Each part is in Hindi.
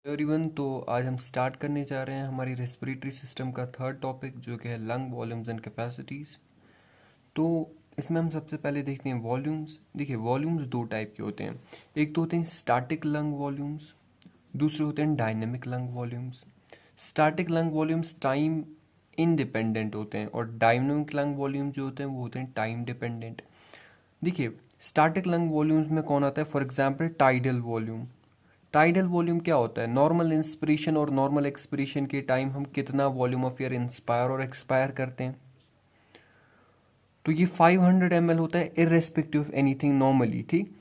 एवरीवन, तो आज हम स्टार्ट करने जा रहे हैं हमारी रेस्पिरेटरी सिस्टम का थर्ड टॉपिक जो कि है लंग वॉल्यूम्स एंड कैपेसिटीज़। तो इसमें हम सबसे पहले देखते हैं वॉल्यूम्स। देखिए, वॉल्यूम्स दो टाइप के होते हैं। एक तो होते हैं स्टैटिक लंग वॉल्यूम्स, दूसरे होते हैं dynamic lung volumes. Static lung volumes time independent होते हैं और डायनेमिक लंग वॉल्यूम जो होते हैं वो होते हैं टाइम डिपेंडेंट। देखिए, स्टैटिक लंग वॉल्यूम्स में कौन आता है? For example tidal volume. Tidal volume क्या होता है? नॉर्मल इंस्पिरेशन और नॉर्मल एक्सपिरेशन के टाइम हम कितना वॉल्यूम ऑफ एयर इंस्पायर और एक्सपायर करते हैं। तो ये 500 ml होता है इररेस्पेक्टिव ऑफ एनीथिंग नॉर्मली, ठीक।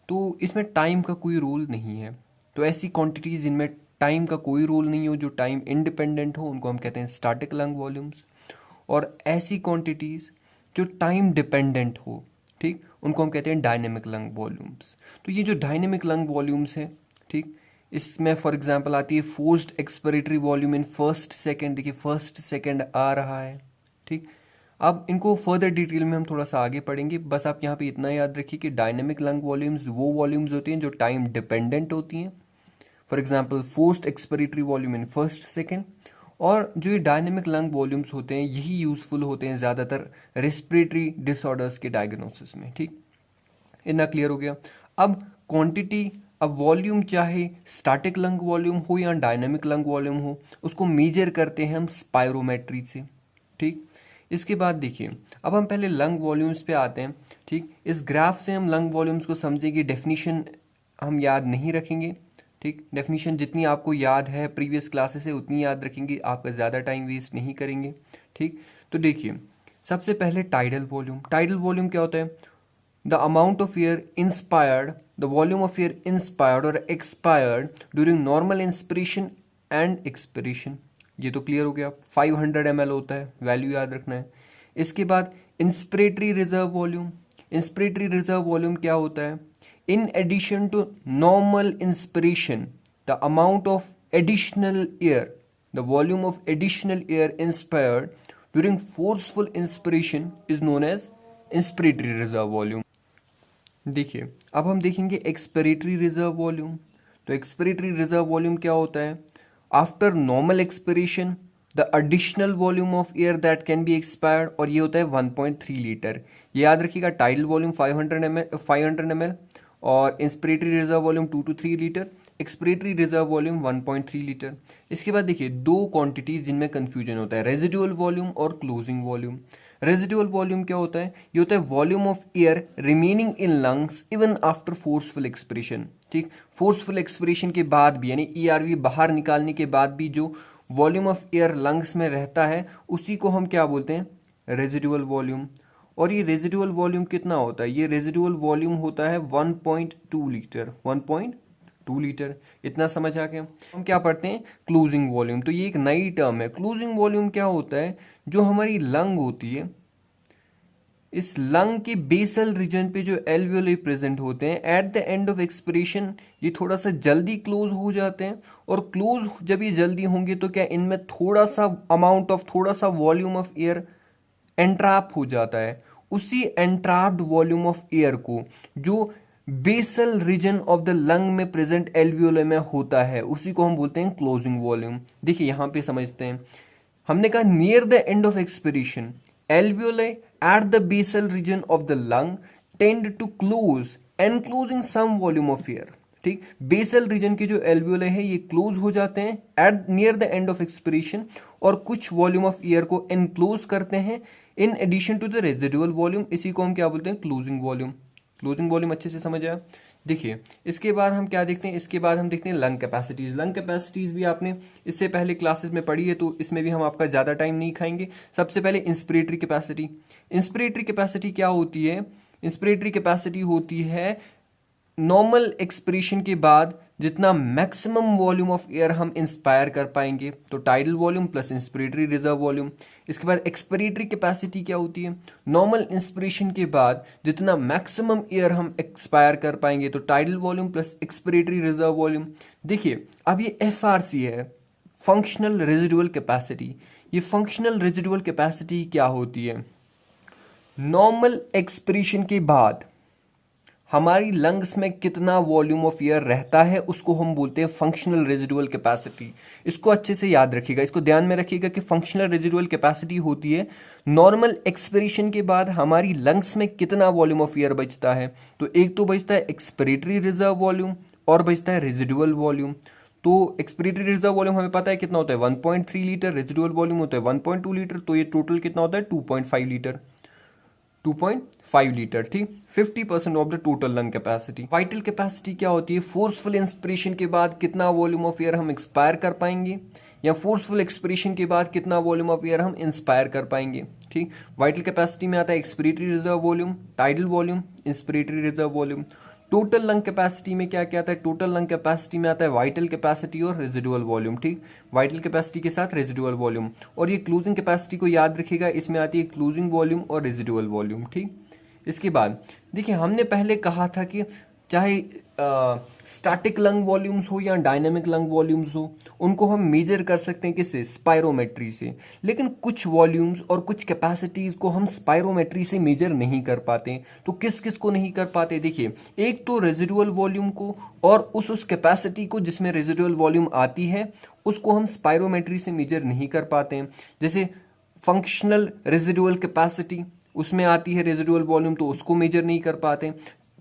तो इसमें टाइम का कोई रूल नहीं है। तो ऐसी क्वांटिटीज जिनमें टाइम का कोई रूल नहीं हो, जो टाइम इंडिपेंडेंट हो, उनको हम कहते हैं स्टैटिक लंग वॉल्यूम्स। और ऐसी क्वांटिटीज जो टाइम डिपेंडेंट हो, ठीक, उनको हम कहते हैं डायनेमिक लंग वॉल्यूम्स। तो ये जो डायनेमिक लंग वॉल्यूम्स है, ठीक, इसमें फॉर एग्जांपल आती है forced expiratory volume in first second. देखिए, फर्स्ट सेकेंड आ रहा है, ठीक। अब इनको फर्दर डिटेल में हम थोड़ा सा आगे पढ़ेंगे। बस आप यहाँ पे इतना याद रखिए कि डायनेमिक लंग वॉल्यूम्स वो वॉल्यूम्स होती हैं जो टाइम डिपेंडेंट होती हैं। For example forced expiratory volume in first second. और जो ये डायनेमिक लंग वॉल्यूम्स होते हैं यही यूजफुल होते हैं ज़्यादातर रेस्पिरेटरी डिसऑर्डर्स के डायग्नोसिस में, ठीक। इतना क्लियर हो गया। अब क्वांटिटी, अब वॉल्यूम चाहे स्टैटिक लंग वॉल्यूम हो या डायनामिक लंग वॉल्यूम हो, उसको मेजर करते हैं हम स्पायरोमेट्री से, ठीक। इसके बाद देखिए, अब हम पहले लंग वॉल्यूम्स पे आते हैं, ठीक। इस ग्राफ से हम लंग वॉल्यूम्स को समझेंगे। डेफिनेशन हम याद नहीं रखेंगे, ठीक। डेफिनेशन जितनी आपको याद है प्रीवियस क्लासेस से उतनी याद रखेंगे, आपका ज़्यादा टाइम वेस्ट नहीं करेंगे, ठीक। तो देखिए, सबसे पहले टाइडल वॉल्यूम। टाइडल वॉल्यूम क्या होता है? The amount of air inspired, the volume of air inspired or expired during normal inspiration and expiration। ये तो क्लियर हो गया। 500 ml होता है, वैल्यू याद रखना है। इसके बाद inspiratory reserve volume. Inspiratory reserve volume क्या होता है? In addition to normal inspiration, the amount of additional air, the volume of additional air inspired during forceful inspiration is known as inspiratory reserve volume. देखिए, अब हम देखेंगे एक्सपिरेटरी रिजर्व वॉल्यूम। तो एक्सपिरेटरी रिजर्व वॉल्यूम क्या होता है? After normal expiration the additional volume of air that can be expired, और ये होता है 1.3 लीटर। ये याद रखिएगा, टाइडल वॉल्यूम 500 ml और inspiratory reserve volume 2 to 3 litre, expiratory reserve volume 1.3 litre. इसके बाद देखिए, दो क्वांटिटीज जिनमें कंफ्यूजन होता है, रेजिडुअल वॉल्यूम और क्लोजिंग वॉल्यूम। रेजिडुअल वॉल्यूम क्या होता है? ये होता है volume of air remaining in lungs even after forceful expiration, ठीक। फोर्सफुल एक्सपिरेशन के बाद भी, यानी ईआरवी बाहर निकालने के बाद भी जो वॉल्यूम ऑफ एयर लंग्स में रहता है उसी को हम क्या बोलते हैं? Residual volume. और ये रेजिडुअल वॉल्यूम कितना होता है? ये रेजिडुअल वॉल्यूम होता है 1.2 लीटर। 1.2 लीटर, इतना समझ आ गया। हम क्या पढ़ते हैं? Closing volume. तो ये एक नई टर्म है। क्लोजिंग वॉल्यूम क्या होता है? जो हमारी लंग होती है, इस लंग के बेसल रीजन पे जो एल्वियोली प्रेजेंट होते हैं, at the end of expiration ये थोड़ा सा जल्दी क्लोज हो जाते हैं। और क्लोज जब ये जल्दी होंगे तो क्या इनमें थोड़ा सा अमाउंट ऑफ, थोड़ा सा वॉल्यूम ऑफ एयर एंट्रैप हो जाता है। उसी एंट्रैप्ड वॉल्यूम ऑफ एयर को जो basal region of the lung में प्रेजेंट एल्वियोले में होता है उसी को हम बोलते हैं क्लोजिंग वॉल्यूम। देखिए, यहां पे समझते हैं। हमने कहा near the end of expiration alveoli at the basal region of the lung tend to close enclosing some volume of air, ठीक। बेसल रीजन के जो एल्वियोले है ये क्लोज हो जाते हैं at near the end of expiration और कुछ वॉल्यूम ऑफ एयर को एनक्लोज करते हैं in addition to the residual volume. इसी को हम क्या बोलते हैं? Closing volume. क्लोजिंग वॉल्यूम अच्छे से समझ आया। देखिए, इसके बाद हम क्या देखते हैं? इसके बाद हम देखते हैं लंग कैपेसिटीज। लंग कैपेसिटीज भी आपने इससे पहले क्लासेस में पढ़ी है, तो इसमें भी हम आपका ज़्यादा टाइम नहीं खाएंगे। सबसे पहले इंस्पिरेटरी कैपेसिटी। इंस्पिरेटरी कैपेसिटी क्या होती है? इंस्पिरेटरी कैपेसिटी होती है नॉर्मल एक्सपिरेशन के बाद जितना मैक्सिमम वॉल्यूम ऑफ एयर हम इंस्पायर कर पाएंगे, तो tidal volume plus inspiratory reserve volume. इसके बाद एक्सपिरेटरी कैपेसिटी क्या होती है? नॉर्मल इंस्पिरेशन के बाद जितना मैक्सिमम एयर हम एक्सपायर कर पाएंगे, तो tidal volume plus expiratory reserve volume. देखिए, अब ये FRC है, फंक्शनल रेजिडुअल कैपेसिटी। ये फंक्शनल रेजिडुअल कैपेसिटी क्या होती है? नॉर्मल एक्सपिरेशन के बाद हमारी लंग्स में कितना वॉल्यूम ऑफ एयर रहता है उसको हम बोलते हैं फंक्शनल रेजिडुअल कैपेसिटी। इसको अच्छे से याद रखिएगा, इसको ध्यान में रखिएगा कि फंक्शनल रेजिडुअल कैपेसिटी होती है नॉर्मल एक्सपिरेशन के बाद हमारी लंग्स में कितना वॉल्यूम ऑफ एयर बचता है। तो एक तो बचता है एक्सपिरेटरी रिजर्व वॉल्यूम और बचता है रेजिडुअल वॉल्यूम। तो एक्सपिरेटरी रिजर्व वॉल्यूम हमें पता है कितना होता है 1.3 लीटर, रेजिडुअल वॉल्यूम होता है 1.2 लीटर, तो ये टोटल कितना होता है 2.5 लीटर, 2.5 लीटर, ठीक। 50% of the total lung capacity. Vital capacity क्या होती है, फोर्सफुल इंस्पिरेशन के बाद कितना वॉल्यूम ऑफ एयर हम एक्सपायर कर पाएंगे या फोर्सफुल एक्सपिरेशन के बाद कितना वॉल्यूम ऑफ एयर हम इंस्पायर कर पाएंगे, ठीक। वाइटल कैपेसिटी में आता है expiratory reserve volume, tidal volume, inspiratory reserve volume. Total lung capacity में क्या क्या आता है, टोटल लंग कैपेसिटी में आता है वाइटल कैपेसिटी और रेजिडुअल वॉल्यूम, ठीक। वाइटल कैपेसिटी के साथ रेजिडुअल वॉल्यूम। और ये क्लोजिंग कैपेसिटी को याद रखिएगा, इसमें आती है क्लोजिंग वॉल्यूम और रेजिडुअल वॉल्यूम, ठीक। इसके बाद देखिए हमने पहले कहा था कि चाहे स्टैटिक लंग वॉल्यूम्स हो या डायनामिक लंग वॉल्यूम्स हो, उनको हम मेजर कर सकते हैं किससे, स्पायरोमेट्री से। लेकिन कुछ वॉल्यूम्स और कुछ कैपेसिटीज को हम स्पायरोमेट्री से मेजर नहीं कर पाते। तो किस किस को नहीं कर पाते, देखिए एक तो रेजिडुअल वॉल्यूम को और उस कैपेसिटी को जिसमें रेजिडुअल वॉल्यूम आती है उसको हम स्पायरोमेट्री से मेजर नहीं कर पाते हैं। जैसे फंक्शनल रेजिडुअल कैपेसिटी, उसमें आती है रेजिडुअल वॉल्यूम, तो उसको मेजर नहीं कर पाते।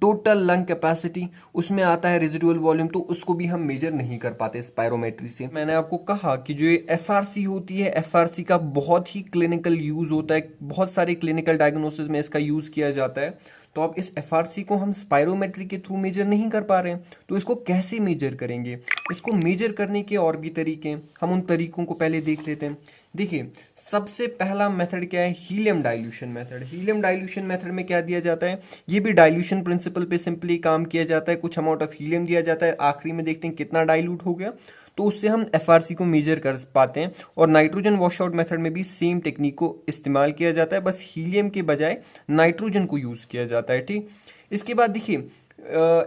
टोटल लंग कैपेसिटी, उसमें आता है रेजिडुअल वॉल्यूम, तो उसको भी हम मेजर नहीं कर पाते स्पायरोमेट्री से। मैंने आपको कहा कि जो ये एफआरसी होती है, एफआरसी का बहुत ही क्लिनिकल यूज होता है, बहुत सारे क्लिनिकल डायग्नोसिस में इसका यूज किया जाता है। तो अब इस एफआरसी को हम स्पायरोमेट्री के थ्रू मेजर नहीं कर पा रहे हैं, तो इसको कैसे मेजर करेंगे। इसको मेजर करने के और भी तरीके हैं, हम उन तरीकों को पहले देख लेते हैं। देखिए सबसे पहला मेथड क्या है, helium dilution method. Helium dilution method में क्या दिया जाता है, ये भी डाइल्यूशन प्रिंसिपल पे सिंपली काम किया जाता है। कुछ अमाउंट ऑफ हीलियम दिया जाता है, आखिरी में देखते हैं कितना डाइल्यूट हो गया, तो उससे हम एफआरसी को मेजर कर पाते हैं। और नाइट्रोजन वॉशआउट मेथड में भी सेम टेक्निक को इस्तेमाल किया जाता है, बस हीलियम के बजाय नाइट्रोजन को यूज किया जाता है, ठीक। इसके बाद देखिए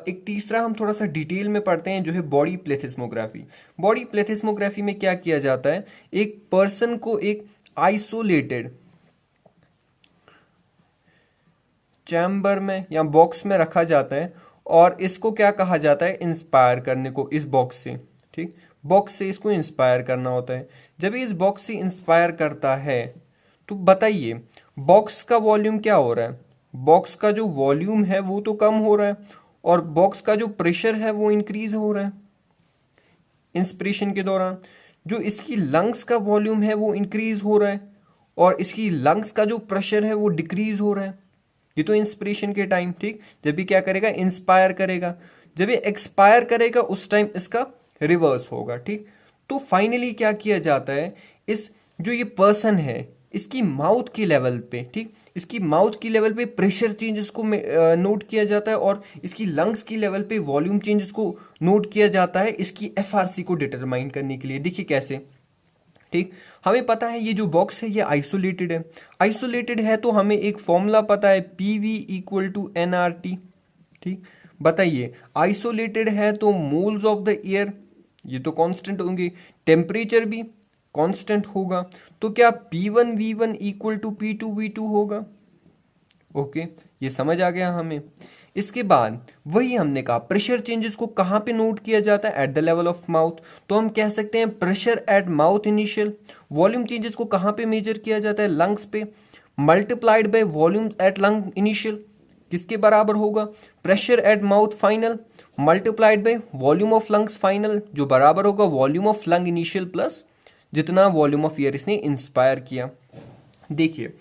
एक तीसरा हम थोड़ा सा डिटेल में पढ़ते हैं जो है बॉडी प्लेथिस्मोग्राफी। बॉडी प्लेथिस्मोग्राफी में क्या किया जाता है, एक पर्सन को एक आइसोलेटेड चैम्बर में या बॉक्स में रखा जाता है और इसको क्या कहा जाता है, इंस्पायर करने को इस बॉक्स से, ठीक। बॉक्स से इसको इंस्पायर करना होता है। जब इस बॉक्स से इंस्पायर करता है तो बताइए बॉक्स का वॉल्यूम क्या हो रहा है, बॉक्स का जो वॉल्यूम है वो तो कम हो रहा है और बॉक्स का जो प्रेशर है वो इंक्रीज हो रहा है इंस्पिरेशन के दौरान। जो इसकी लंग्स का वॉल्यूम है वो इंक्रीज हो रहा है और इसकी लंग्स का जो प्रेशर है वो डिक्रीज हो रहा है। ये तो इंस्पिरेशन के टाइम, ठीक। जब भी क्या करेगा, इंस्पायर करेगा। जब ये एक्सपायर करेगा उस टाइम इसका रिवर्स होगा, ठीक। तो फाइनली क्या किया जाता है, इस जो ये पर्सन है इसकी माउथ की लेवल पे, ठीक, इसकी माउथ की लेवल पे प्रेशर चेंजेस को नोट किया जाता है और इसकी लंग्स की लेवल पे वॉल्यूम चेंजेस को नोट किया जाता है इसकी एफआरसी को डिटरमाइन करने के लिए। देखिए कैसे, ठीक। हमें पता है ये जो बॉक्स है ये आइसोलेटेड है, आइसोलेटेड है तो हमें एक फॉर्मूला पता है पीवी इक्वल टू एनआरटी, ठीक। बताइए आइसोलेटेड है तो मोल्स ऑफ द एयर ये तो कांस्टेंट होंगे, टेम्परेचर भी कांस्टेंट होगा, तो क्या P1 V1 equal to P2 V2 होगा। ओके, ये समझ आ गया हमें। इसके बाद वही हमने कहा प्रेशर चेंजेस को कहाँ पे नोट किया जाता है, at the level of mouth. तो हम कह सकते हैं pressure at mouth initial. Volume changes को कहाँ पे मेजर किया जाता है, लंग्स पे, multiplied by volume at lung initial, किसके बराबर होगा, pressure at mouth final multiplied by volume of lungs final, जो बराबर होगा volume of lung initial plus जितना वॉल्यूम ऑफ एयर इसने इंस्पायर किया। देखिए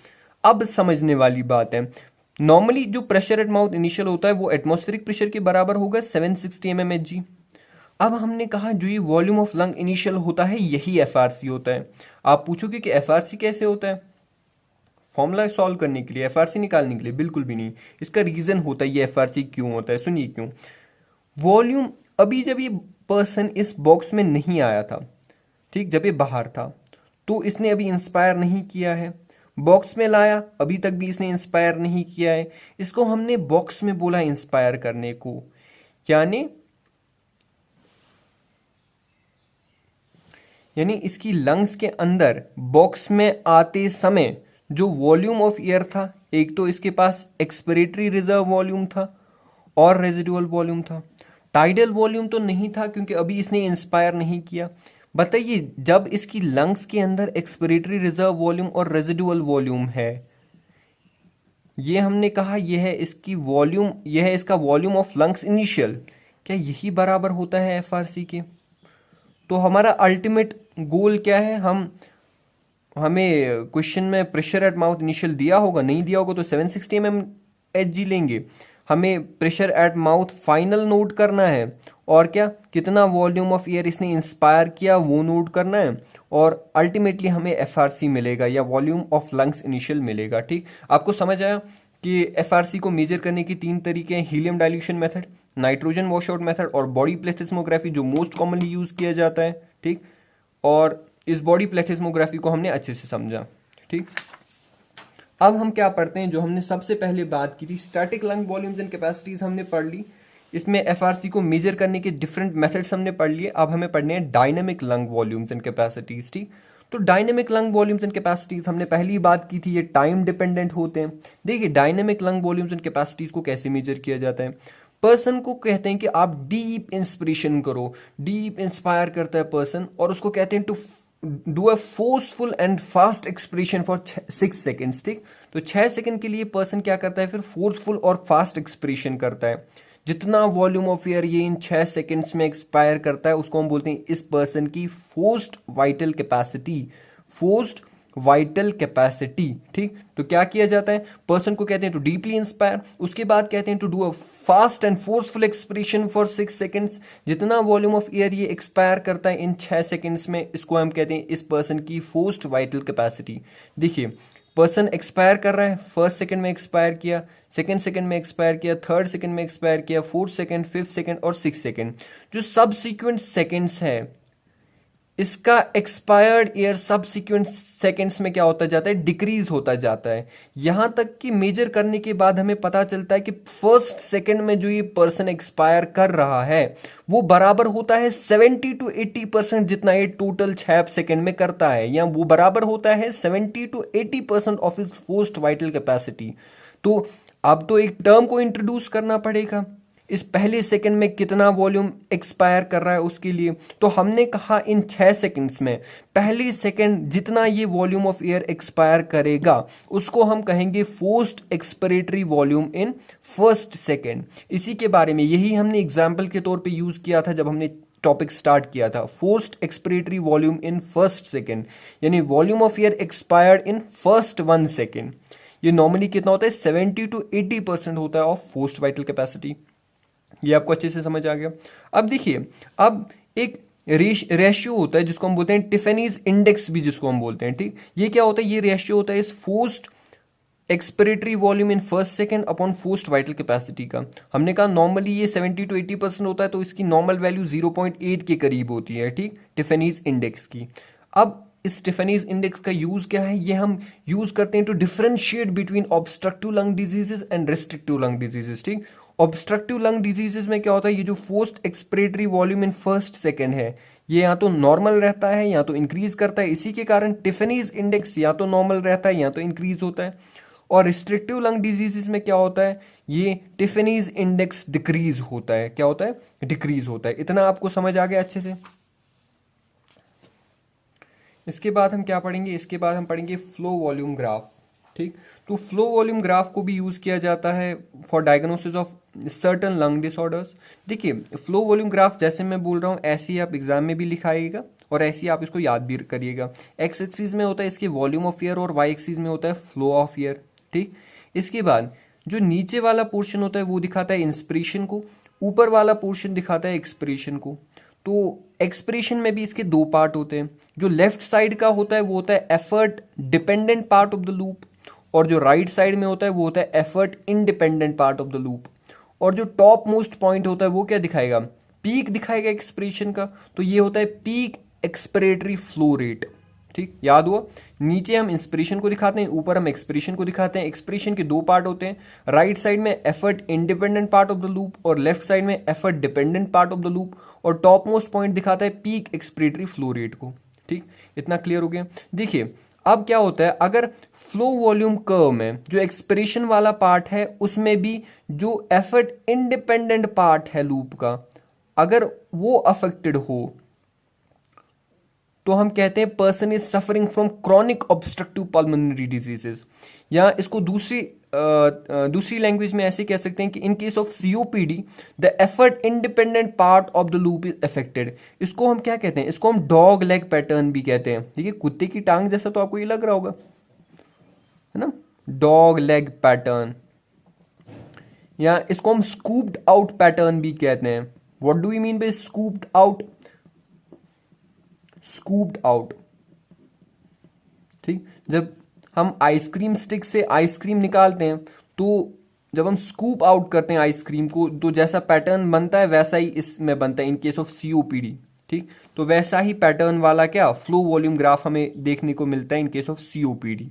अब समझने वाली बात है, नॉर्मली जो प्रेशर एट माउथ इनिशियल होता है वो एटमॉस्फेरिक प्रेशर के बराबर होगा 760 mmHg। अब हमने कहा जो ये वॉल्यूम ऑफ लंग इनिशियल होता है यही एफआरसी होता है। आप पूछोगे कि एफआरसी कैसे होता है, फॉर्मूला सॉल्व करने के लिए, एफआरसी निकालने के लिए, बिल्कुल भी नहीं। इसका रीजन होता है ये एफआरसी क्यों होता है, सुनिए क्यों। वॉल्यूम अभी जब ये पर्सन इस बॉक्स में नहीं आया था, ठीक, जब ये बाहर था तो इसने अभी इंस्पायर नहीं किया है, बॉक्स में लाया अभी तक भी इसने इंस्पायर नहीं किया है, इसको हमने बॉक्स में बोला इंस्पायर करने को, यानी इसकी लंग्स के अंदर बॉक्स में आते समय जो वॉल्यूम ऑफ एयर था, एक तो इसके पास एक्सपिरेटरी रिजर्व वॉल्यूम था और रेजिडुअल वॉल्यूम था। टाइडल वॉल्यूम तो नहीं था क्योंकि अभी इसने इंस्पायर नहीं किया। बताइए, जब इसकी लंग्स के अंदर एक्सपिरेटरी रिजर्व वॉल्यूम और रेजिडुअल वॉल्यूम है, ये हमने कहा यह है इसकी वॉल्यूम, यह है इसका वॉल्यूम ऑफ लंग्स इनिशियल, क्या यही बराबर होता है एफआरसी के? तो हमारा अल्टीमेट गोल क्या है? हमें क्वेश्चन में प्रेशर एट माउथ इनिशियल दिया होगा, नहीं दिया होगा तो 760 mm एच लेंगे। हमें pressure at mouth final note करना है, और क्या कितना वॉल्यूम ऑफ एयर इसने इंस्पायर किया वो नोट करना है, और अल्टीमेटली हमें एफआरसी मिलेगा या वॉल्यूम ऑफ लंग्स इनिशियल मिलेगा। ठीक, आपको समझ आया कि एफआरसी को मेजर करने के 3 तरीके हैं: helium dilution method, nitrogen washout method और बॉडी प्लेथिस्मोग्राफी, जो मोस्ट कॉमनली यूज किया जाता है। ठीक, और इस बॉडी प्लेथिस्मोग्राफी को हमने अच्छे से समझा। ठीक, अब हम क्या पढ़ते हैं, जो हमने सबसे पहले बात की थी, static lung volumes and capacities हमने पढ़ ली। इसमें एफआरसी को मेजर करने के डिफरेंट मेथड्स हमने पढ़ लिए। अब हमें पढ़ने हैं dynamic lung volumes and capacities. ठीक, तो dynamic lung volumes and capacities हमने पहली बात की थी, ये टाइम डिपेंडेंट होते हैं। देखिए, dynamic lung volumes and capacities को कैसे मेजर किया जाता है? पर्सन को कहते हैं कि आप डीप इंस्पिरेशन करो, डीप इंस्पायर करता है पर्सन, और उसको कहते हैं to do a forceful and fast expression for 6 seconds. ठीक, तो 6 सेकेंड के लिए पर्सन क्या करता है, फिर फोर्सफुल और फास्ट एक्सप्रेशन करता है। जितना वॉल्यूम ऑफ एयर ये इन 6 सेकेंड्स में एक्सपायर करता है उसको हम बोलते हैं इस पर्सन की forced vital capacity, forced vital capacity. ठीक, तो क्या किया जाता है, पर्सन को कहते हैं टू डीपली इंस्पायर, उसके बाद कहते हैं to do a fast and forceful expression for 6 seconds. जितना वॉल्यूम ऑफ एयर ये एक्सपायर करता है इन 6 सेकेंड्स में, इसको हम कहते हैं इस पर्सन की फोर्स्ड वाइटल कैपेसिटी। देखिए, पर्सन एक्सपायर कर रहा है, फर्स्ट सेकंड में एक्सपायर किया, सेकंड सेकंड में एक्सपायर किया, थर्ड सेकंड में एक्सपायर किया, फोर्थ सेकंड, फिफ्थ सेकंड और सिक्स सेकंड। जो सबसीक्वेंट सेकंड्स है, इसका एक्सपायर्ड एयर सबसीक्वेंट सेकंड्स में क्या होता जाता है, डिक्रीज होता जाता है। यहां तक कि मेजर करने के बाद हमें पता चलता है कि फर्स्ट सेकंड में जो ये पर्सन एक्सपायर कर रहा है वो बराबर होता है 70 to 80% जितना ये टोटल 6 सेकंड में करता है, या वो बराबर होता है 70 to 80% of is forced vital capacity. तो अब तो एक टर्म को इंट्रोड्यूस करना पड़ेगा, इस पहले सेकंड में कितना वॉल्यूम एक्सपायर कर रहा है उसके लिए। तो हमने कहा इन 6 सेकंड्स में पहले सेकंड जितना ये वॉल्यूम ऑफ एयर एक्सपायर करेगा उसको हम कहेंगे forced expiratory volume in first second. इसी के बारे में यही हमने एग्जाम्पल के तौर पे यूज किया था जब हमने टॉपिक स्टार्ट किया था, forced expiratory volume in first second, यानी volume of air expired in first 1 second. ये नॉर्मली कितना होता है, 70 to 80% होता है ऑफ फोर्स्ड वाइटल कैपेसिटी। ये आपको अच्छे से समझ आ गया। अब देखिए, अब एक रेशियो होता है जिसको हम बोलते हैं टिफेनीज इंडेक्स भी जिसको हम बोलते हैं। ठीक, ये क्या होता है, ये रेशियो होता है इस forced expiratory volume in first second upon forced vital capacity का। हमने कहा नॉर्मली ये 70 to 80% होता है, तो इसकी नॉर्मल वैल्यू 0.8 के करीब होती है। ठीक, टिफेनीज इंडेक्स की। अब इस टिफेनीज इंडेक्स का यूज क्या है, ये हम यूज करते हैं to differentiate between obstructive lung diseases and restrictive lung diseases. ठीक, ऑब्स्ट्रक्टिव लंग डिजीजेस में क्या होता है, ये जो forced expiratory volume in first second है ये या तो नॉर्मल रहता है या तो इंक्रीज करता है, इसी के कारण टिफेनीज इंडेक्स या तो नॉर्मल रहता है या तो इंक्रीज होता है। और रिस्ट्रिक्टिव लंग डिजीजेस में क्या होता है, ये टिफेनीज इंडेक्स डिक्रीज होता है। क्या होता है, डिक्रीज होता है। इतना आपको समझ आ गया अच्छे से। इसके बाद हम क्या पढ़ेंगे, इसके बाद हम पढ़ेंगे फ्लो वॉल्यूम ग्राफ। ठीक, तो फ्लो वॉल्यूम ग्राफ को भी यूज किया जाता है for diagnosis of certain lung disorders. देखिए, फ्लो वॉल्यूम ग्राफ जैसे मैं बोल रहा हूँ ऐसे ही आप एग्जाम में भी लिखाइएगा और ऐसे ही आप इसको याद भी करिएगा। एक्स एक्सिस में होता है इसके वॉल्यूम ऑफ एयर और वाई एक्सिस में होता है फ्लो ऑफ एयर। ठीक, इसके बाद जो नीचे वाला पोर्शन होता है वो दिखाता है इंस्पिरेशन को, ऊपर वाला पोर्शन दिखाता है एक्सपिरेशन को। तो एक्सप्रेशन में भी इसके 2 पार्ट होते हैं। जो लेफ्ट साइड का होता है वो होता है effort dependent part of the loop, और जो राइट साइड में होता है वो होता है effort independent part of the loop. और जो टॉप मोस्ट पॉइंट होता है वो क्या दिखाएगा, पीक दिखाएगा एक्सप्रेशन का। तो ये होता है पीक एक्सपिरेटरी फ्लो रेट। ठीक, याद हुआ, नीचे हम इंस्पिरेशन को दिखाते हैं, ऊपर हम एक्सप्रेशन को दिखाते हैं। एक्सप्रेशन के 2 पार्ट होते हैं, राइट साइड में effort independent part of the loop और लेफ्ट साइड में effort dependent part of the loop, और टॉप मोस्ट पॉइंट दिखाता है पीक एक्सपिरेटरी फ्लो रेट को। ठीक, इतना क्लियर हो गया। देखिए, अब क्या होता है, अगर फ्लो वॉल्यूम कर्व में जो एक्सप्रेशन वाला पार्ट है उसमें भी जो एफर्ट इंडिपेंडेंट पार्ट है लूप का, अगर वो अफेक्टेड हो तो हम कहते हैं person is suffering from chronic obstructive pulmonary diseases, या इसको दूसरी लैंग्वेज में ऐसे कह सकते हैं कि in case of COPD the effort independent part of the loop is affected. इसको हम क्या कहते हैं, इसको हम डॉग लेग पैटर्न भी कहते हैं। ठीक है, कुत्ते की टांग जैसा तो आपको ये लग रहा होगा, है ना, डॉग लेग पैटर्न, या इसको हम स्कूप्ड आउट पैटर्न भी कहते हैं। What do you mean by scooped out? Scooped out, ठीक, जब हम आइसक्रीम स्टिक से आइसक्रीम निकालते हैं तो जब हम स्कूप आउट करते हैं आइसक्रीम को तो जैसा पैटर्न बनता है वैसा ही इसमें बनता है इन केस ऑफ सीओपीडी। ठीक, तो वैसा ही पैटर्न वाला क्या फ्लो वॉल्यूम ग्राफ हमें देखने को मिलता है इन केस ऑफ सीओपीडी।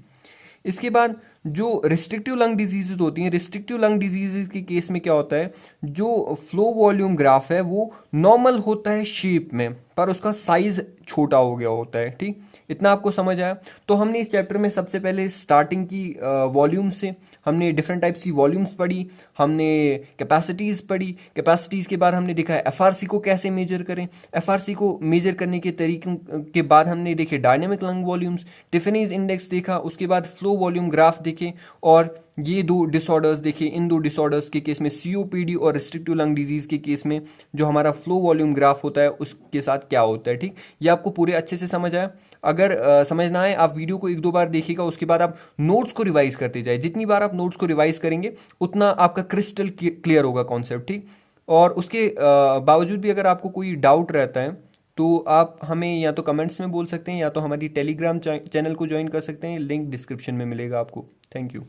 इसके बाद जो रिस्ट्रिक्टिव लंग डिजीजेज होती हैं, रिस्ट्रिक्टिव लंग डिजीजेज के केस में क्या होता है, जो फ्लो वॉल्यूम ग्राफ है वो नॉर्मल होता है शेप में, पर उसका साइज छोटा हो गया होता है। ठीक, इतना आपको समझ आया? तो हमने इस चैप्टर में सबसे पहले स्टार्टिंग की वॉल्यूम से हमने डिफरेंट टाइप्स की वॉल्यूम्स पढ़ी, हमने कैपेसिटीज़ पढ़ी, कैपेसिटीज़ के बाद हमने देखा एफआरसी को कैसे मेजर करें, एफआरसी को मेजर करने के तरीकों के बाद हमने देखे डायनेमिक लंग वॉल्यूम्स, टिफिनीज इंडेक्स देखा, उसके बाद फ्लो वॉल्यूम ग्राफ देखे, और ये दो डिसऑर्डर्स देखे। इन दो डिसऑर्डर्स के केस में सीओपीडी और रिस्ट्रिक्टिव लंग डिजीज के केस में जो हमारा फ्लो वॉल्यूम ग्राफ होता है उसके साथ क्या होता है। ठीक, ये आपको पूरे अच्छे से समझ आया? अगर समझ ना आए आप वीडियो को एक दो बार देखिएगा, उसके बाद आप नोट्स को रिवाइज करते जाए। जितनी बार आप नोट्स को रिवाइज करेंगे उतना आपका क्रिस्टल क्लियर होगा कॉन्सेप्ट। ठीक, और उसके बावजूद भी अगर आपको कोई डाउट रहता है तो आप हमें या तो कमेंट्स में बोल सकते हैं या तो हमारी टेलीग्राम चैनल को ज्वाइन कर सकते हैं, लिंक डिस्क्रिप्शन में मिलेगा आपको। Thank you.